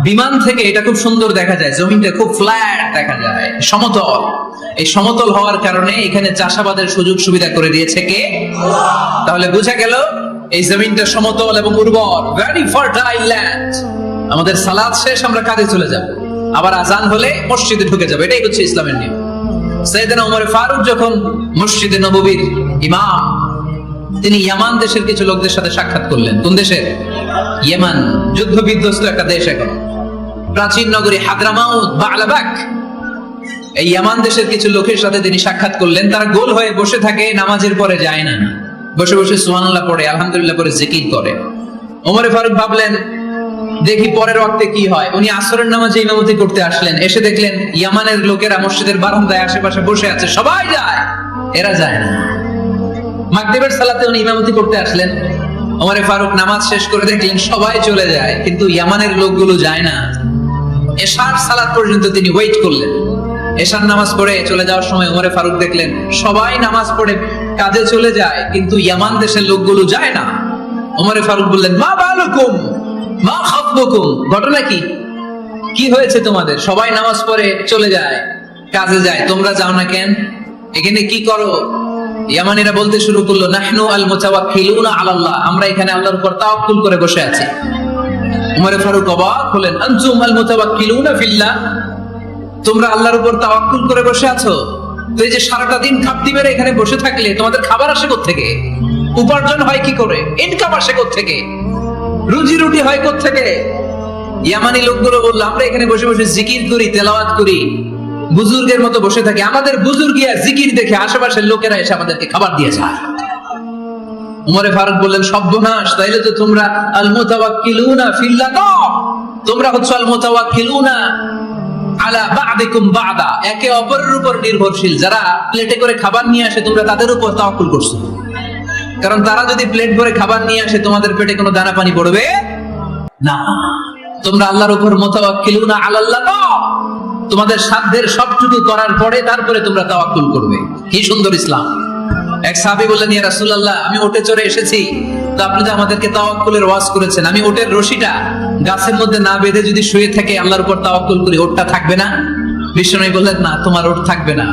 বিমান থেকে এটা খুব সুন্দর দেখা যায়, জমিনটা খুব ফ্ল্যাট দেখা যায়, সমতল। এই সমতল হওয়ার কারণে এখানে চাষাবাদের সুযোগ সুবিধা করে দিয়েছে কে? তাহলে বোঝা গেল এই জমিনটা সমতল এবং উর্বর, ভেরি ফার্টাইল ল্যান্ড। আমাদের সালাত শেষ, আমরা কাজে চলে যাব, আবার আজান হলে মসজিদে ঢুকে যাবে। এটাই হচ্ছে ইসলামের নিয়ম। সাইয়েদনা ওমর ফারুক যখন মসজিদে নববীর ইমাম, তিনি ইয়ামান দেশের কিছু লোকদের সাথে সাক্ষাৎ করলেন। কোন দেশের? ইয়েমান, যুদ্ধ বিধ্বস্ত একটা দেশ। এখন প্রাচীন নগরী হাদরামাউত, বালাবাক, এই ইয়ামান দেশের কিছু লোকের সাথে তিনি সাক্ষাৎ করলেন। তারা গোল হয়ে বসে থাকে, নামাজের পরে যায় না, বসে বসে সুবহানাল্লাহ পড়ে, আলহামদুলিল্লাহ পড়ে জিকির করে। ওমর ফারুক ভাবলেন দেখি পরের ওয়াক্তে কি হয়। উনি আসরের নামাজে ইমামতি করতে আসলেন, এসে দেখলেন ইয়ামানের লোকেরা মসজিদের বারান্দায় আশেপাশে বসে আছে, সবাই যায়, এরা যায় না। মাগরিবের সালাতে উনি ইমামতি করতে আসলেন, ওমর ফারুক নামাজ শেষ করে দেখলেন সবাই চলে যায়, কিন্তু ইয়ামানের লোকগুলো যায় না। এশার সালাত পর্যন্ত তিনি ওয়েট করলেন। এশার নামাজ পড়ে চলে যাওয়ার সময় ওমর ফারুক দেখলেন সবাই নামাজ পড়ে কাজে চলে যায়, কিন্তু ইয়ামান দেশের লোকগুলো যায় না। ওমর ফারুক বললেন, মা বালুকুম মা খাতবুকুম, ঘটনা কি? কি হয়েছে তোমাদের? সবাই নামাজ পড়ে চলে যায়, কাজে যায়, তোমরা যাও না কেন? এখানে কি করো? ইয়ামানিরা বলতে শুরু করলো, নাহনু আল মুতাওয়াক্কিলুনা আলাল্লাহ, আমরা এখানে আল্লাহর উপর তাওয়াক্কুল করে বসে আছি। ওমর ফারুক অবাক হলেন, আনতুম আল মুতাওয়াক্কিলুনা ফিল্লাহ, তোমরা আল্লাহর উপর তাওয়াক্কুল করে বসে আছো? তো এই যে সারাটা দিন খাপটি মেরে এখানে বসে থাকলে তোমাদের খাবার আসে কোত্থেকে? উপার্জন হয় কি করে? ইনকাম আসে কোত্থেকে? রুজি রুটি হয় কোত্থেকে? ইয়ামানি লোকগুলো বললো, আমরা এখানে বসে বসে জিকির করি, তেলাওয়াত করি, বুজুর্গের মতো বসে থাকি, আমাদের বুজুর্গিয়া জিকির দেখে আশেপাশের লোকেরা এসে আমাদেরকে খাবার দিয়ে যায়। ওমর ফারুক বললেন, সর্বনাশ, তাইলে তো তোমরা আল মুতাওয়াক্কিলুনা ফিল্লাহ, তোমরা হচ্ছে আল মুতাওয়াক্কিলুনা আলা বা'দিকুম বা'দা, একে অপরের উপর নির্ভরশীল। যারা প্লেটে করে খাবার নিয়ে আসে তোমরা তাদের উপর তাওয়াক্কুল করছো, কারণ তারা যদি প্লেট ভরে খাবার নিয়ে আসে তোমাদের পেটে কোনো দানা পানি পড়বে না। তোমরা আল্লাহর উপর মুতাওয়াক্কিলুনা আলাল্লাহ, তোমাদের সাধ্যের সবটুকু করার পরে তারপরে তোমরা তাওয়াক্কুল করবে। কি সুন্দর ইসলাম! এক সাহাবী বললেন, ইয়া রাসূলুল্লাহ, আমি উটে চড়ে এসেছি, তো আপনি তো আমাদেরকে তাওয়াক্কুলের ওয়াজ করেছেন, আমি উটের রশিটা গাছের মধ্যে না বেঁধে যদি শুয়ে থেকে আল্লাহর উপর তাওয়াক্কুল করি, উটটা থাকবে না? বিশ্বনবী বললেন, না, তোমার উট থাকবে না,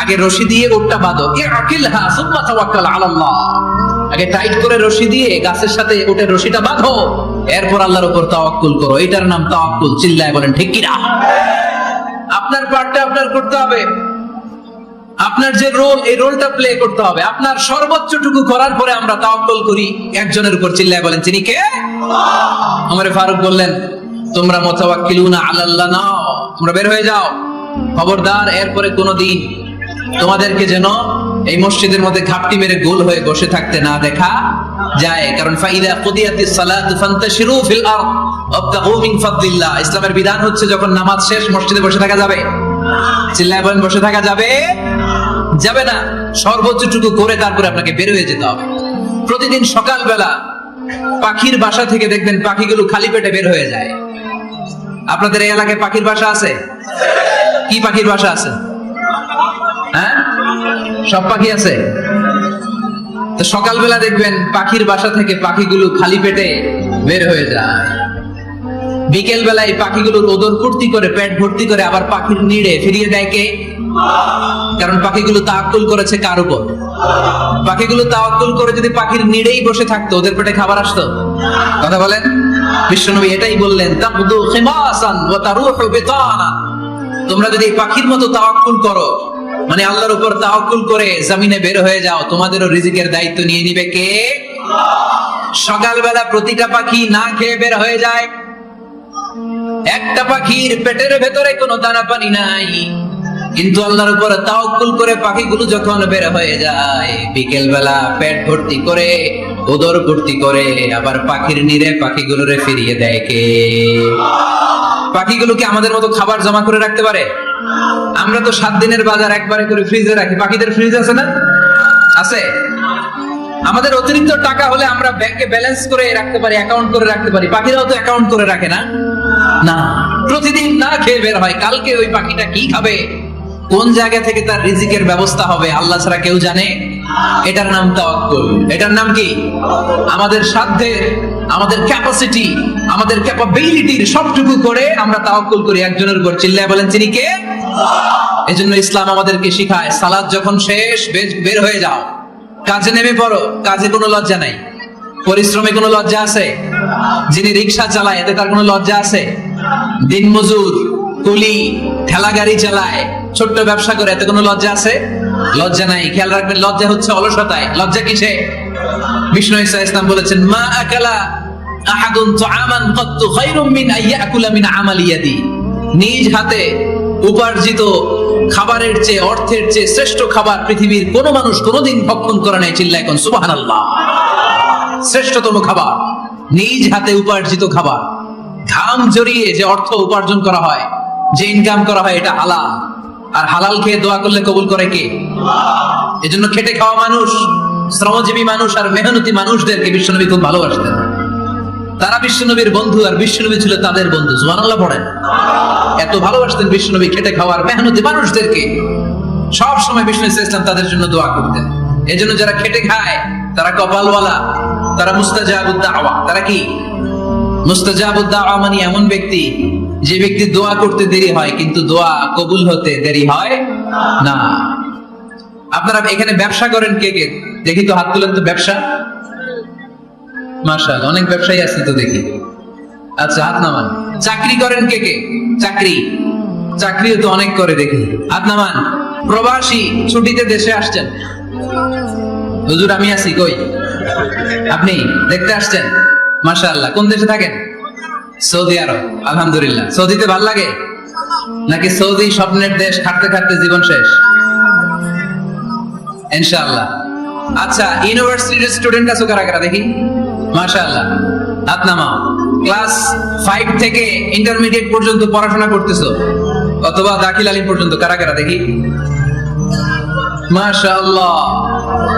আগে রশি দিয়ে উটটা বাঁধো, ইআকিলহা সুম্মা তাওয়াক্কাল আলাল্লাহ, আগে টাইট করে রশি দিয়ে গাছের সাথে উটের রশিটা বাঁধো, এরপর আল্লাহর উপর তাওয়াক্কুল করো। এটার নাম তাওয়াক্কুল। চিল্লায় বলেন ঠিক কি না? আপনার পার্টটা আপনার করতে হবে, আপনার যে রোল, এই রোলটা প্লে করতে হবে। আপনার সর্বোচ্চটুকু করার পরে আমরা তাওয়াক্কুল করি একজনের উপর। চিল্লায় বলেন তিনি কে? আল্লাহ। ওমর ফারুক বললেন, তোমরা মুতাওয়াক্কিলুনা আলাল্লাহ নাও, তোমরা বের হয়ে যাও, খবরদার এরপরে কোনোদিন তোমাদেরকে যেন এই মসজিদের মধ্যে ঘাপটি মেরে গোল হয়ে বসে থাকতে না দেখা যায়। কারণ ফাইদা কুদিয়াতিস সালাতু ফান্তাশিরু ফিল আরদ ওয়াবতাগু মিন ফাদলিল্লাহ, ইসলামের বিধান হচ্ছে যখন নামাজ শেষ মসজিদে বসে থাকা যাবে। চিল্লায় বলেন, বসে থাকা যাবে? যাবে না। সর্বোচ্চটুকু করে তারপরে আপনাকে বের হয়ে যেতে হবে। প্রতিদিন সকালবেলা পাখির বাসা থেকে দেখবেন পাখিগুলো খালি পেটে বের হয়ে যায়। আপনাদের এই এলাকায় পাখির বাসা আছে? কি পাখির বাসা আছে? হ্যাঁ, সব পাখি আছে। তো সকালবেলা দেখবেন পাখির বাসা থেকে পাখিগুলো খালি পেটে বের হয়ে যায়। বিকেল বেলায় পাখিগুলোর ওদর পূর্তি করে, পেট ভর্তি করে আবার পাখির নিড়ে ফিরিয়ে দেয় কে? কারণ পাখিগুলো তাওয়াক্কুল করেছে কার উপর? পাখিগুলো তাওয়াক্কুল করে যদি পাখির নিড়েই বসে থাকতো, ওদের পেটে খাবার আসতো? কথা বলেন। বিশ্বনবী এটাই বললেন, তাকদু খিমাসান ওয়া তারুহু বিতানা, তোমরা যদি পাখির মতো তাওয়াক্কুল করো, মানে আল্লাহর উপর তাওয়াক্কুল করে জমিনে বের হয়ে যাও, তোমাদেরও রিজিকের দায়িত্ব নিয়ে নিবে কে? সকালবেলা প্রতিটা পাখি না খেয়ে বের হয়ে যায়, একটা পাখির পেটের ভেতরে কোনো দানা পানি নাই, কিন্তু আল্লাহর উপর তাওয়াক্কুল করে পাখিগুলো যখন বের হয়ে যায়, বিকেল বেলা পেট ভর্তি করে, উদর ভর্তি করে আবার পাখির নিরে পাখিগুলোরে ফিরিয়ে দেয় কে? পাখিগুলো কি আমাদের মতো খাবার জমা করে রাখতে পারে? আমরা তো 7 দিনের বাজার একবারে করে ফ্রিজে রাখি। পাখিদের ফ্রিজ আছে না? আছে। আমাদের অতিরিক্ত টাকা হলে আমরা ব্যাংকে ব্যালেন্স করে রাখতে পারি, অ্যাকাউন্ট করে রাখতে পারি। পাখিরাও তো অ্যাকাউন্ট করে রাখে না? না, প্রতিদিন না খেয়ে বের হয়। কালকে ওই পাখিটা কি খাবে, কোন জায়গা থেকে তার রিজিকের ব্যবস্থা হবে আল্লাহ ছাড়া কেউ জানে। এটার নাম তাওয়াক্কুল। এটার নাম কি? আমাদের সাধ্যের আমাদের ক্যাপাসিটি, আমাদের ক্যাপাবিলিটির সবটুকু করে আমরা তাওয়াক্কুল করি একজনের উপর। চিল্লায় বলেন তিনি কে? এজন্য ইসলাম আমাদেরকে শিখায় সালাত যখন শেষ বের হয়ে যাও, কাজে নেমে পড়ো। কাজে কোনো লজ্জা নাই, পরিশ্রমে কোনো লজ্জা আছে? যিনি রিকশা চালায় এতে তার কোনো লজ্জা আছে? দিনমজুর, কুলি, ঠেলা গাড়ি চালায়, ছোট্ট ব্যবসা করে, এতে কোনো লজ্জা আছে? লজ্জা নাই। খেয়াল রাখবেন, লজ্জা হচ্ছে অলসতায়। লজ্জা কিসে? বিষ্ণু ঈসা ইসলাম বলেছেন, মা আকালা আহাদুন তুআমান কাত্তু খায়রুম মিন আইয়াকুলা মিন আমালি ইয়াদি। নিজ হাতে উপার্জিত খাবারের চেয়ে, অর্থের চেয়ে শ্রেষ্ঠ খাবার পৃথিবীর কোন মানুষ কোনদিন ভক্ষণ করে নাই। চিল্লায় কোন সুবহানাল্লাহ। শ্রেষ্ঠতম খাবার নিজ হাতে উপার্জিত খাবার। ঘাম জড়িয়ে যে অর্থ উপার্জন করা হয়, যে ইনকাম করা হয়, এটা হালাল। আর হালাল খেয়ে দোয়া করলে কবুল করে কে? এজন্য খেটে খাওয়া মানুষ, শ্রমজীবী মানুষ আর মেহনতি মানুষদেরকে বিশ্বনবী খুব ভালোবাসতেন। তারা বিশ্বনবীর বন্ধু আর বিশ্বনবী ছিল তাদের বন্ধু। সুবহানাল্লাহ পড়েন। এত ভালোবাসতেন বিশ্বনবী খেটে খাওয়ার মেহনতি মানুষদেরকে। সব সময় বিষ্ণু ইসলাম তাদের জন্য দোয়া করতেন। এজন্য যারা খেটে খায় তারা কপালওয়ালা, তারা মুস্তাজাবুদ দাওয়া। তারা কি? মুস্তাজাবুদ দাওয়া মানে এমন ব্যক্তি যে ব্যক্তি দোয়া করতে দেরি হয় কিন্তু দোয়া কবুল হতে দেরি হয় না। আপনারা এখানে ব্যবসা করেন কে কে? দেখি তো হাত তুলেন তো। ব্যবসা, মাশাআল্লাহ, অনেক ব্যবসায়ী আছে তো দেখি। আচ্ছা, হাত নামান। চাকরি করেন কে কে? চাকরিও তো অনেক করে দেখি, হাত নামান। প্রবাসী, ছুটিতে দেশে আসছেন। হুজুর আমি আছি, কই? আপনি দেখতে আসছেন? মাশাআল্লাহ। কোন দেশে থাকেন? সৌদি আরব। আলহামদুলিল্লাহ। সৌদিতে ভাল লাগে নাকি সৌদি স্বপ্নের দেশ, খাটতে খাটতে জীবন শেষ? ইনশাআল্লাহ। আচ্ছা, ইউনিভার্সিটির স্টুডেন্ট আছো কারা কারা দেখি? মাশাআল্লাহ, হাত নামাও। ক্লাস 5 থেকে ইন্টারমিডিয়েট পর্যন্ত পড়াশোনা করতেছো অথবা দাখিল আলিম পর্যন্ত, কারা কারা দেখি? মাশাআল্লাহ,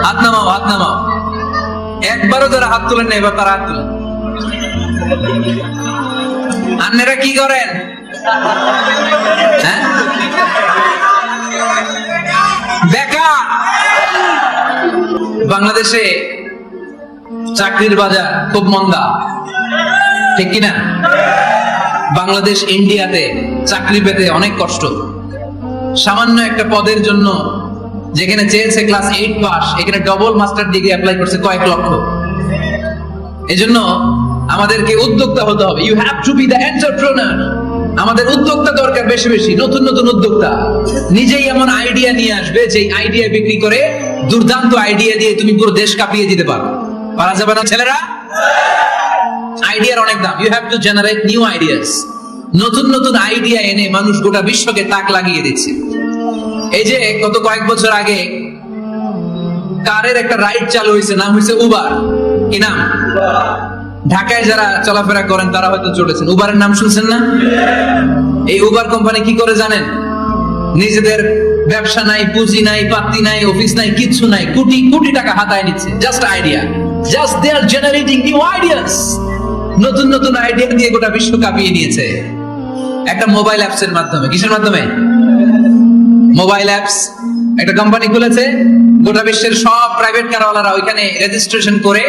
হাত নামাও, হাত নামাও। একবারও যারা হাত তুলেন না এবার তারা হাত তুলেন। আপনারা কি করেন? হ্যাঁ, বেকার। বাংলাদেশে চাকরির বাজার খুব মন্দা, ঠিক কিনা? বাংলাদেশ ইন্ডিয়াতে চাকরি পেতে অনেক কষ্ট। সামান্য একটা পদের জন্য যেখানে চেয়েছে ক্লাস 8 পাস, এখানে ডবল মাস্টার ডিগ্রি অ্যাপ্লাই করছে কয়েক লক্ষ। এজন্য আমাদেরকে উদ্যোক্তা হতে হবে। You have to be the entrepreneur. আমাদের উদ্যোক্তা দরকার, বেশি বেশি নতুন নতুন উদ্যোক্তা। নিজেই এমন আইডিয়া নিয়ে আসবে যে আইডিয়া বিক্রি করে দুর্দান্ত আইডিয়া দিয়ে তুমি পুরো দেশ কাঁপিয়ে দিতে পারো। পারা যাবে না ছেলেরা? আইডিয়ার অনেক দাম। You have to generate new ideas. নতুন নতুন আইডিয়া এনে মানুষ গোটা বিশ্বকে তাক লাগিয়ে দিচ্ছে। এই যে গত কয়েক বছর আগে কারের একটা রাইড চালু হয়েছে, নাম হয়েছে উবার। কি নাম? ঢাকায় যারা চলাফেরা করেন তারা হয়তো চড়েছেন। উবারের নাম শুনছেন না? এই উবার কোম্পানি কি করে জানেন? নিজেদের ব্যবসা নাই, পুঁজি নাই, পাত্তি নাই, অফিস নাই, কিচ্ছু নাই, কোটি কোটি টাকা হাতায় নিচ্ছে। Just idea, just they are generating new ideas. নতুন নতুন আইডিয়া দিয়ে গোটা বিশ্ব কাঁপিয়ে নিয়েছে একটা মোবাইল অ্যাপস এর মাধ্যমে। কিসের মাধ্যমে? Mobile apps. একটা কোম্পানি খুলেছে, গোটা বিশ্বের সব প্রাইভেট কারওয়ালারা ওইখানে রেজিস্ট্রেশন করে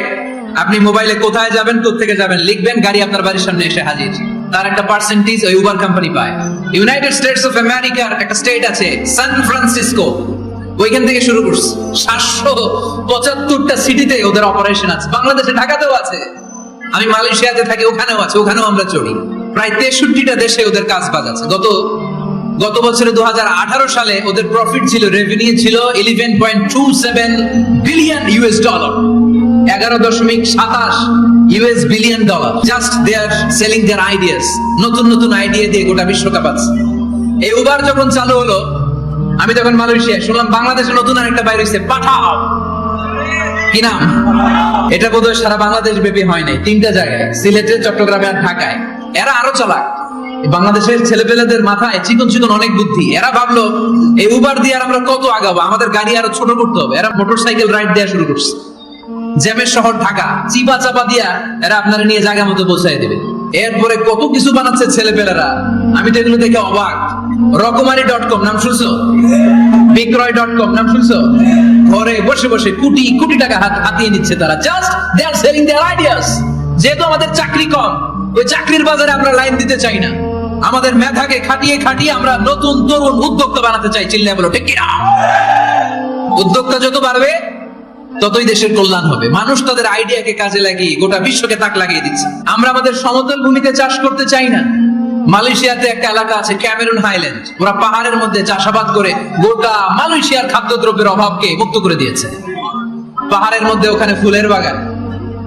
আপনি মোবাইলে কোথায় যাবেন, কোত্থেকে যাবেন লিখবেন, গাড়ি আপনার বাড়ির সামনে এসে হাজির। তার একটা পার্সেন্টেজ ওই উবার কোম্পানি পায়। ইউনাইটেড স্টেটস অফ আমেরিকার একটা স্টেট আছে সান ফ্রান্সিসকো, ওইখান থেকে শুরু করছে। 775টা সিটিতে ওদের অপারেশন আছে। বাংলাদেশে ঢাকাতেও আছে। আমি মালয়েশিয়াতে থাকি, ওখানেও আছে, ওখানেও আমরা চড়ি। প্রায় 63টা দেশে ওদের কাজ বাজ আছে। গত বছরে 2018 সালে ওদের প্রফিট ছিল, রেভিনিউ ছিল 11.27 billion US dollar. 11.27 US billion dollar. Just they are selling their ideas. নতুন নতুন আইডিয়া দিয়ে গোটা বিশ্ব কাঁপাচ্ছে। এই উবার যখন চালু হলো, আমি তখন মালয়েশিয়া শুনলাম বাংলাদেশে নতুন আরেকটা বাইরে হইছে, পাঠাও। কি নাম? এটা বোধহয় সারা বাংলাদেশ ব্যাপী হয় নাই, 3টা জায়গায়, সিলেটে, চট্টগ্রামে আর ঢাকায়। এরা আরো চালাক। বাংলাদেশের ছেলেপেলেদের মাথায় চিকন চিকন অনেক বুদ্ধি। এরা ভাবলো এই উবার দিয়ে আর আমরা কত আগাবো, আমাদের গাড়ি আরো ছোট করতে হবে। এরা মোটরসাইকেল রাইড দেওয়া শুরু করছে। জ্যামের শহর ঢাকা, চিপা চাপা দিয়া এরা আপনারা নিয়ে জায়গা মতো পৌঁছায় দিবে। এরপরে কত কিছু বানাচ্ছে ছেলেপেলেরা, আমি তো এগুলো দেখে অবাক। রকমারি.com নাম শুনছো? বিক্রয়.com নাম শুনছো? ঘরে বসে বসে কোটি কোটি টাকা হাতিয়ে নিচ্ছে তারা। Just they are selling their ideas. যেহেতু আমাদের চাকরি কম, ওই চাকরির বাজারে আমরা লাইন দিতে চাই না। আমাদের মেধাকে খাটিয়ে খাটিয়ে আমরা নতুন তরুণ উদ্যোক্তা বানাতে চাই। চিল্লায় বলো ঠিক কিনা? উদ্যোক্তা যত বাড়বে ততই দেশের কল্যাণ হবে। মানুষ তাদের আইডিয়াকে কাজে লাগিয়ে গোটা বিশ্বকে তাক লাগিয়ে দিচ্ছে। আমরা আমাদের সমতল ভূমিতে চাষ করতে চাই না। মালয়েশিয়াতে একটা এলাকা আছে ক্যামেরুন হাইল্যান্ড, ওরা পাহাড়ের মধ্যে চাষাবাদ করে গোটা মালয়েশিয়ার খাদ্যদ্রব্যের অভাবকে মুক্ত করে দিয়েছে। পাহাড়ের মধ্যে ওখানে ফুলের বাগান,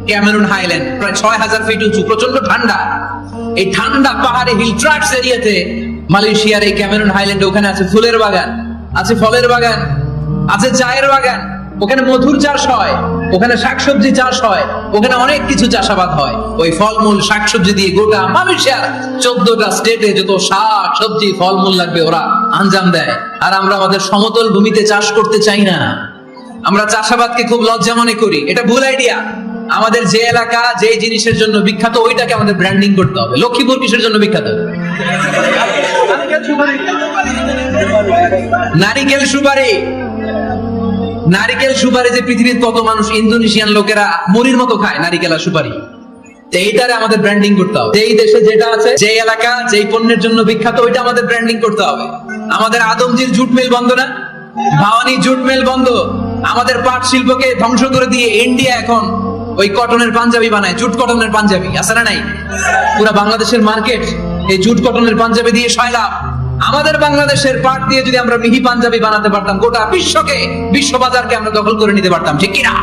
ক্যামেরুন হাইল্যান্ড প্রায় 6000 ফিট উঁচু, প্রচন্ড ঠান্ডা। এই ঠান্ডা পাহাড়ে হিল ট্রাক্টস এরিয়াতে মালয়েশিয়ার এই ক্যামেরুন হাইল্যান্ডে ওখানে আছে ফুলের বাগান, আছে ফলের বাগান, আছে চায়ের বাগান, ওখানে মধুর চাষ হয়, ওখানে শাকসবজি চাষ হয়, ওখানে অনেক কিছু চাষাবাদ হয়। ওই ফলমূল শাকসবজি দিয়ে গোটা মালয়েশিয়ার 14টা স্টেটে যত শাক সবজি ফলমূল লাগবে ওরা আঞ্জাম দেয়। আর আমরা আমাদের সমতল ভূমিতে চাষ করতে চাই না। আমরা চাষাবাদকে খুব লজ্জা মনে করি, এটা ভুল আইডিয়া। আমাদের যে এলাকা যে জিনিসের জন্য বিখ্যাত ওইটাকে আমাদের ব্র্যান্ডিং করতে হবে। লক্ষ্মীপুর কিসের জন্য বিখ্যাত? নারিকেল সুপারি। নারিকেল সুপারি যে পৃথিবীর কত মানুষ, ইন্দোনেশিয়ান লোকেরা মুড়ির মতো খায় নারিকেল আর সুপারি। এইটারে আমাদের ব্র্যান্ডিং করতে হবে। যেই দেশে যেটা আছে, যে এলাকা যেই পণ্যের জন্য বিখ্যাত ওইটা আমাদের ব্র্যান্ডিং করতে হবে। আমাদের আদমজির জুট মিল বন্ধ না? ভাওয়ানি জুট মিল বন্ধ। আমাদের পাট শিল্পকে ধ্বংস করে দিয়ে ইন্ডিয়া এখন ওই কটনের পাঞ্জাবি বানায়, জুট কটনের পাঞ্জাবি। আছে না নাই? পুরা বাংলাদেশের মার্কেট এই জুট কটনের পাঞ্জাবি দিয়ে সয়লাভ। আমাদের বাংলাদেশের পাট দিয়ে যদি আমরা মিহি পাঞ্জাবি বানাতে পারতাম, গোটা বিশ্বকে, বিশ্ব বাজারকে আমরা দখল করে নিতে পারতাম। ঠিক কিনা?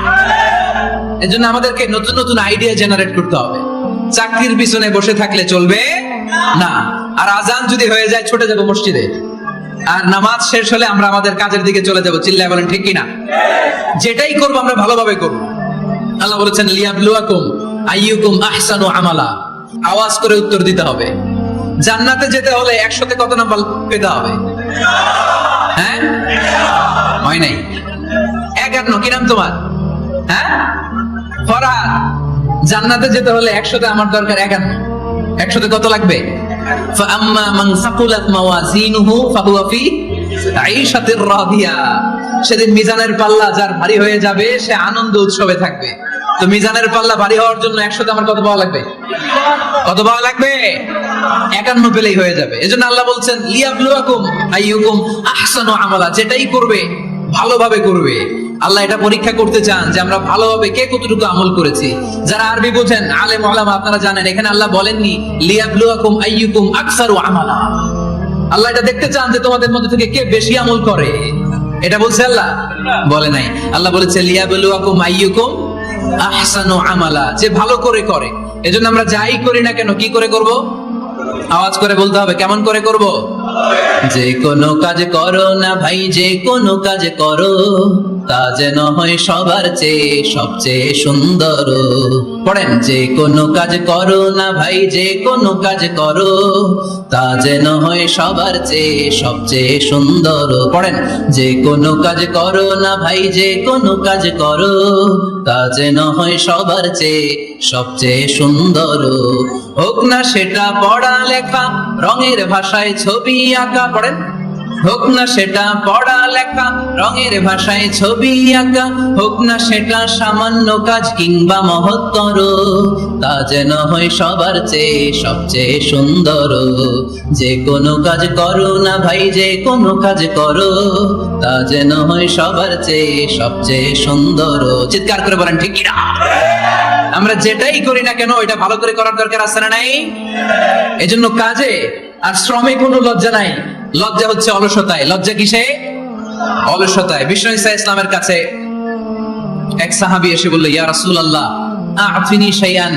এজন্য আমাদেরকে নতুন নতুন আইডিয়া জেনারেট করতে হবে। চাকরির পিছনে বসে থাকলে চলবে না। আর আজান যদি হয়ে যায় ছুটে যাবো মসজিদে, আর নামাজ শেষ হলে আমরা আমাদের কাজের দিকে চলে যাবো। চিল্লায় বলেন ঠিক কিনা? যেটাই করবো আমরা ভালোভাবে করবো। আল্লাহ বলেছেন লিয়াবলুয়াকুম আইয়ুকুম আহসানু আমালা। আওয়াজ করে উত্তর দিতে হবে। জান্নাতে যেতে হলে 100তে কত নাম্বার পেতে হবে? হ্যাঁ, হয় নাই 51। কি নাম তোমার? হ্যাঁ, ফরহাদ। জান্নাতে যেতে হলে 100তে আমার দরকার 51। 100তে কত লাগবে? ফাআম্মা মান সাকুলাত মাওয়াজিনুহু ফাহুয়া ফি আইশাতির রাদিয়া। সেদিন মিজানের পাল্লা যার ভারী হয়ে যাবে সে আনন্দ উৎসবে থাকবে। তো মিজানের পাল্লা ভারী হওয়ার জন্য 100তে আমার কত পাওয়া লাগবে? কত পাওয়া লাগবে? 51 পেলেই হয়ে যাবে। এজন্য আল্লাহ বলছেন লিয়াবলুয়াকুম আইয়ুকুম আহসানু আমালা। যেটাই করবে ভালোভাবে করবে। আল্লাহ এটা পরীক্ষা করতে চান যে আমরা ভালোভাবে কে কতটুকু আমল করেছি। যারা আরবি বোঝেন, আলেম ওলামা, আপনারা জানেন এখানে আল্লাহ বলেননি লিয়াবলুয়াকুম আইয়ুকুম আকসারু আমালা। আল্লাহ এটা দেখতে চান যে তোমাদের মধ্যে থেকে কে বেশি আমল করে। এটা বলছে আল্লাহ? বলে নাই। আল্লাহ বলেছে লিয়াবলুয়াকুম আইয়ুকুম আহসানু আমালা, যে ভালো করে করে। এজন্য আমরা যাই করি না কেন কি করে করব? আওয়াজ করে বলতে হবে। কেমন করে করব? যে কোনো কাজ করো না ভাই, যে কোনো কাজ করো, তা যেন হয় সবার চেয়ে সবচেয়ে সুন্দর। পড়েন, যে কোনো কাজ করো না ভাই, যে কোনো কাজ করো, তা যেন হয় সবার চেয়ে সবচেয়ে সুন্দর। পড়েন, যে কোনো কাজ করো না ভাই, যে কোনো কাজ করো, তা যেন হয় সবার চেয়ে সবচেয়ে সুন্দর। হোক না সেটা পড়া লেখা, রঙের ভাষায় ছবি আঁকা। পড়েন, হোক না সেটা পড়া লেখা, রঙের ভাষায় ছবি আঁকা, হোক না সেটা সামান্য কাজ কিংবা মহত্তর, তা যেন হয় সবার চেয়ে সবচেয়ে সুন্দর। যে কোনো কাজ করো না ভাই, যে কোনো কাজ করো, তা যেন হয় সবার চেয়ে সবচেয়ে সুন্দর। চিৎকার করে বলেন ঠিক কিনা? আমরা যেটাই করি না কেন এটা ভালো করে করার দরকার আছে না নাই? এজন্য কাজে আর শ্রমে কোনো লজ্জা নাই। লজ্জা হচ্ছে অলসতায়। লজ্জা কিসে? অলসতায়। বিষ্ণু ঈসা ইসলামের কাছে এক সাহাবী এসে বলল, ইয়া রাসূলুল্লাহ আ'তিনি শাইআন,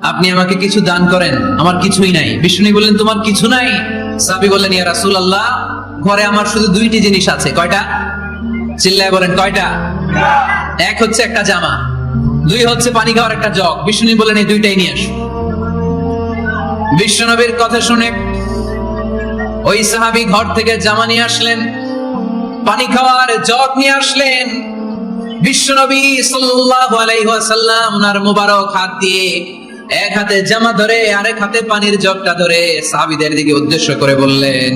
আপনি আমাকে কিছু দান করেন, আমার কিছুই নাই। বিষ্ণু বললেন, তোমার কিছু নাই? সাহাবী বললেন, ইয়া রাসূলুল্লাহ ঘরে আমার শুধু 2টি জিনিস আছে। কয়টা? চিল্লায় বলেন কয়টা? এক হচ্ছে একটা জামা, 2 হচ্ছে পানি খাওয়ার একটা জগ। বিষ্ণু বললেন, এই 2টাই নিয়ে আসো। বিশ্বনবীর কথা শুনে ওই সাহাবী ঘর থেকে জামা নিয়ে আসলেন, পানি খাওয়ার জগ নিয়ে আসলেন। বিশ্বনবী সাল্লাল্লাহু আলাইহি ওয়াসাল্লাম ওনার মুবারক হাত দিয়ে এক হাতে জামা ধরে আরেক হাতে পানির জগটা ধরে সাহাবীদের দিকে উদ্দেশ্য করে বললেন,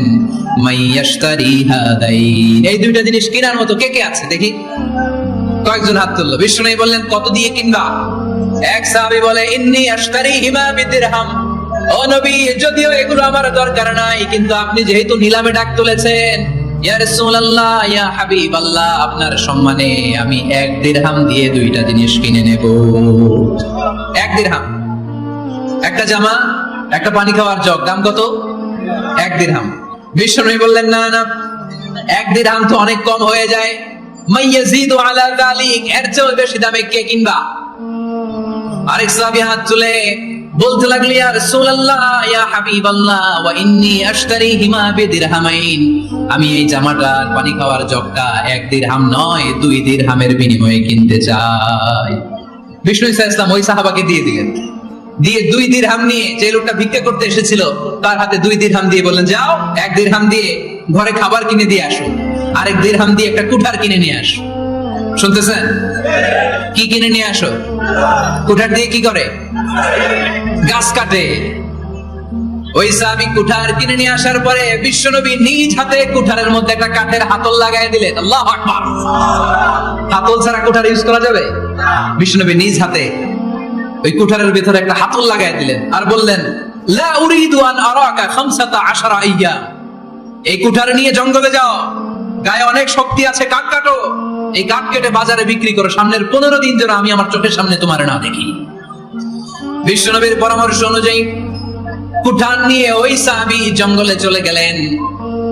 মাইয়াশতারি হাদাইন, এই 2টা জিনিস কেনার মতো কে কে আছে দেখি? কয়েকজন হাত তুললো। বিশ্বনবী বললেন, কত দিয়ে কিনবা? এক সাহাবী বলে ইন্নী আশতারিহিমা বিদিরহাম, ও নবী যদিও এগুলো আমার দরকার নাই, কিন্তু আপনি যেহেতু নিলামে ডাক তুলেছেন, ইয়া রাসূলুল্লাহ ইয়া হাবিবাল্লাহ, আপনার সম্মানে আমি 1 দিরহাম দিয়ে 2টা জিনিস কিনে নেব। 1 দিরহাম, একটা জামা, একটা পানি খাওয়ার জগ, দাম কত? 1 দিরহাম। বিশ্বনবী বললেন না না, 1 দিরহাম তো অনেক কম হয়ে যায়, মাইয়াজিদু আলা যালিক, এর চেয়ে বেশি দামে কে কিনবা? আরেক সাহাবী হাত তুলে বলতে লাগলেন, ইয়া রাসূলুল্লাহ ইয়া হাবিবাল্লাহ ওয়া ইন্নী আশতারিহিমা বিদিরহামাইন, আমি এই জামাটা পানি খাওয়ার জগটা 1 দিরহাম নয় 2 দিরহামের বিনিময়ে কিনতে চাই। বিষ্ণু ইসলাম ওই সাহাবাকে দিয়ে দিলেন, দিয়ে 2 দিরহাম নিয়ে, যে লোকটা ভিক্ষা করতে এসেছিল তার হাতে 2 দিরহাম দিয়ে বললেন, যাও 1 দিরহাম দিয়ে ঘরে খাবার কিনে দিয়ে আসো, আরেক দিরহাম দিয়ে একটা কুঠার কিনে নিয়ে আসো। শুনতেছেন? কি কিনে নিয়ে আসো? কুঠার দিয়ে কি করে? গাছ কাটে। ওই সাহাবী কুঠার কিনে নিয়ে আসার পরে বিশ্বনবী নিজ হাতে কুঠারের মধ্যে একটা কাঠের হাতল লাগাই দিলেন। আল্লাহু আকবার। হাতল ছাড়া কুঠার ইউজ করা যাবে? বিশ্বনবী নিজ হাতে ওই কুঠারের ভিতরে একটা হাতল লাগাই দিলেন আর বললেন, লা উরিদু আন আরাকা 15 আইয়াম, এই কুঠার নিয়ে জঙ্গলে যাও, গায়ে অনেক শক্তি আছে, কাঠ কাটো, এই কাঠ কেটে বাজারে বিক্রি করো, সামনের 15 দিন যেন আমি আমার চোখের সামনে তোমার না দেখি। বিশ্বনবীর পরামর্শ অনুযায়ী কুঠার নিয়ে ওই সাহাবী জঙ্গলে চলে গেলেন,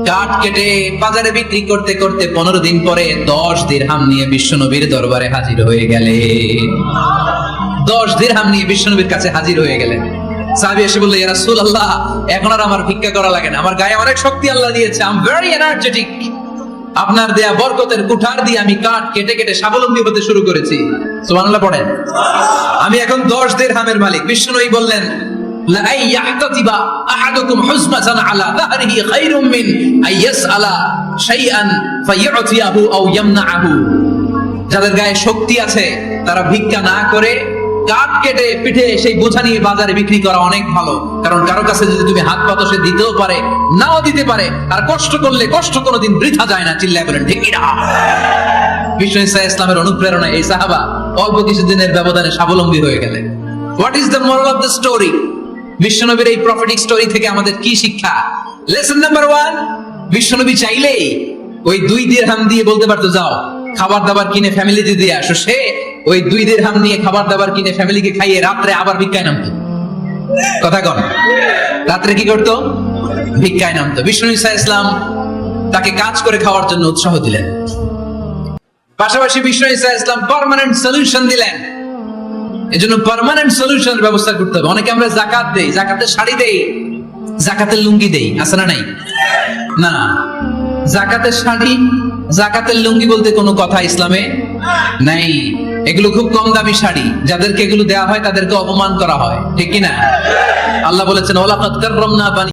কাঠ কেটে বাজারে বিক্রি করতে করতে 15 দিন পরে 10 দিরহাম নিয়ে বিশ্বনবীর দরবারে হাজির হয়ে গেলেন। 10 দিরহাম নিয়ে বিশ্বনবীর কাছে হাজির হয়ে গেলেন। সাহাবী এসে বলল, ইয়া রাসূলুল্লাহ, এখন আর আমার ভিক্ষা করা লাগে না, আমার গায়ে অনেক শক্তি আল্লাহ দিয়েছে, আই এম ভেরি এনার্জেটিক, আপনার দেয়া বরকতের কুঠার দিয়ে আমি কাঠ কেটে কেটে স্বাবলম্বী হতে শুরু করেছি। সুবহানাল্লাহ পড়েন। আমি এখন 10 দিরহামের মালিক। বিশ্বনবী বললেন, লা আইয়াহতাতিবা আহাদুকুম হুজমাতান আলা যাহরিহি খায়রুম মিন আইয়াসআলা শাইআন ফায়ুতিয়াহু আও ইয়ামনাহু, যাদের গায়ে শক্তি আছে তারা ভিক্ষা না করে কাঠ কেটে পিঠে সেই বোঝা নিয়ে বাজারে বিক্রি করা অনেক ভালো, কারণ কারো কাছে যদি তুমি হাত পাতো সে দিতেও পারে নাও দিতে পারে, আর কষ্ট করলে কষ্ট কোনোদিন বৃথা যায় না। চিল্লায় বলেন ঠিক কিনা? বিষ্ণু ইসলামের অনুপ্রেরণা এই সাহাবা অল্প কিছুদিনের ব্যবধানে স্বাবলম্বী হয়ে গেলেন। What is the moral of the story? বিশ্বনবীর এই প্রফেটিক স্টোরি থেকে আমাদের কি শিক্ষা? লেসন নাম্বার 1, বিশ্বনবী চাইলেই ওই 2 দিরহাম দিয়ে বলতে পারতো, যাও খাবার দাবার কিনে ফ্যামিলিতে দিয়ে আসো। সে ওই 2 দিরহাম নিয়ে খাবার দাবার কিনে ফ্যামিলিকে খাইয়ে রাত্রে আবার ভিক্ষায় নামতো। কথা কন, রাত্রে কি করতো? ভিক্ষায় নামতো। বিষ্ণু ইসলাম তাকে কাজ করে খাওয়ার জন্য উৎসাহ দিলেন, পাশাপাশি বিষ্ণু ইসলাম পার্মানেন্ট সলিউশন দিলেন। এজন্য পার্মানেন্ট সলিউশনের ব্যবস্থা করতে হবে। অনেকে আমরা যাকাত দেই, যাকাতের শাড়ি দেই, যাকাতের লুঙ্গি দেই, আছে না নাই? না, যাকাতের শাড়ি যাকাতের লুঙ্গি বলতে কোনো কথা ইসলামে নাই। এগুলো খুব কম দামি শাড়ি, যাদেরকে এগুলো দেওয়া হয় তাদেরকে অপমান করা হয়, ঠিক কিনা? আল্লাহ বলেছেন, ওয়ালাকাদ কাররামনা বানি